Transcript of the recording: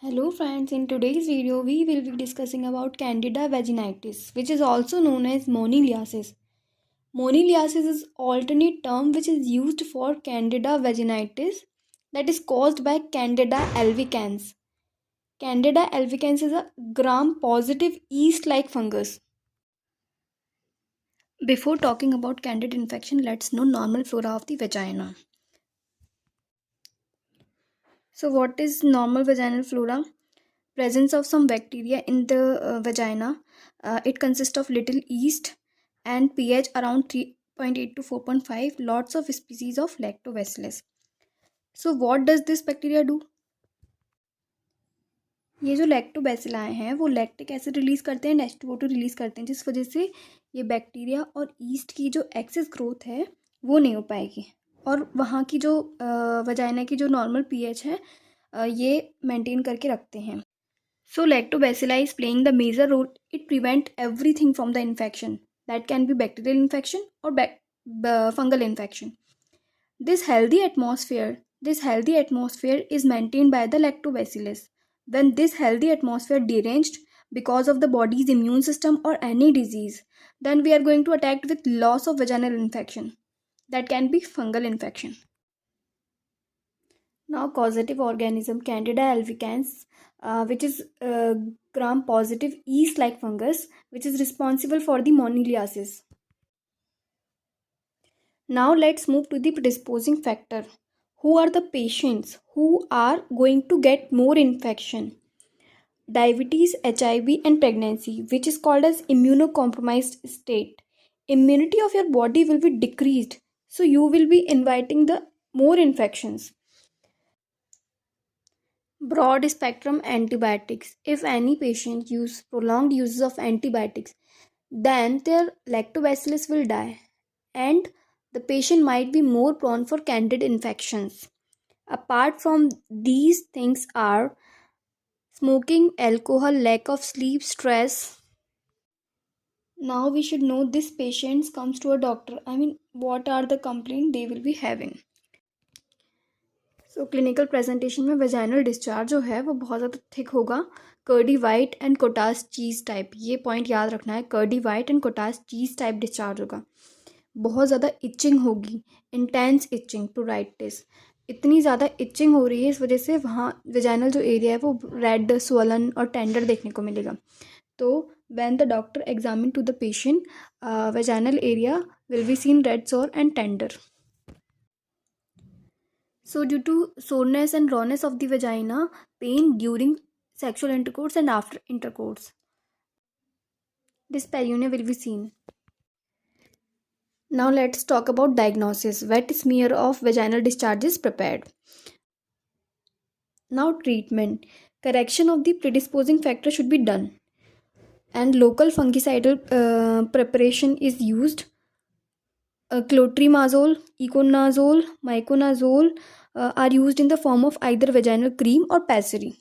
Hello friends, in today's video we will be discussing about Candida vaginitis, which is also known as moniliasis. Moniliasis is alternate term which is used for Candida vaginitis that is caused by Candida albicans. Candida albicans is a gram-positive yeast-like fungus. Before talking about Candida infection, let's know normal flora of the vagina. So what is normal vaginal flora? Presence of some bacteria in the vagina. It consists of little yeast and pH around 3.8 to 4.5. Lots of species of lactobacillus. So what does this bacteria do? ये जो lactobacilli हैं वो lactic acid release करते हैं, H2O2 release करते हैं, जिस वजह से ये बैक्टीरिया और ईस्ट की जो एक्सेस ग्रोथ है वो नहीं हो पाएगी और वहाँ की जो वजाइना की जो नॉर्मल पीएच है ये मेंटेन करके रखते हैं. So lactobacilli is playing the major role. It prevents everything from the infection. That can be bacterial infection or fungal infection. This healthy atmosphere is maintained by the lactobacillus. When this healthy atmosphere deranged because of the body's immune system or any disease, then we are going to attack with loss of vaginal infection. That can be fungal infection. Now causative organism Candida albicans, which is gram-positive yeast-like fungus, which is responsible for the moniliasis. Now let's move to the predisposing factor. Who are the patients who are going to get more infection? Diabetes, HIV and pregnancy, which is called as immunocompromised state. Immunity of your body will be decreased, so you will be inviting the more infections. Broad spectrum antibiotics. If any patient use prolonged uses of antibiotics, then their lactobacillus will die and the patient might be more prone for candida infections. Apart from these things are smoking, alcohol, lack of sleep, stress. Now we should know this patient comes to a doctor. What are the complaints they will be having? Clinical presentation में vaginal discharge जो है वो बहुत ज़्यादा thick होगा, curdy white and quotas cheese type. ये point याद रखना है, curdy white and quotas cheese type discharge होगा. बहुत ज़्यादा इचिंग होगी, इंटेंस इचिंग, प्लूराइटिस. इतनी ज़्यादा इचिंग हो रही है इस वजह से वहाँ वेजाइनल जो एरिया है वो रेड, स्वलन और टेंडर देखने को मिलेगा. तो when the doctor examine to the patient, vaginal area will be seen red, sore and tender. So due to soreness and rawness of the vagina, pain during sexual intercourse and after intercourse, dyspareunia will be seen. Now let's talk about diagnosis. Wet smear of vaginal discharge is prepared. Now treatment. Correction of the predisposing factor should be done and local fungicidal preparation is used. Clotrimazole, iconazole, miconazole are used in the form of either vaginal cream or pessary.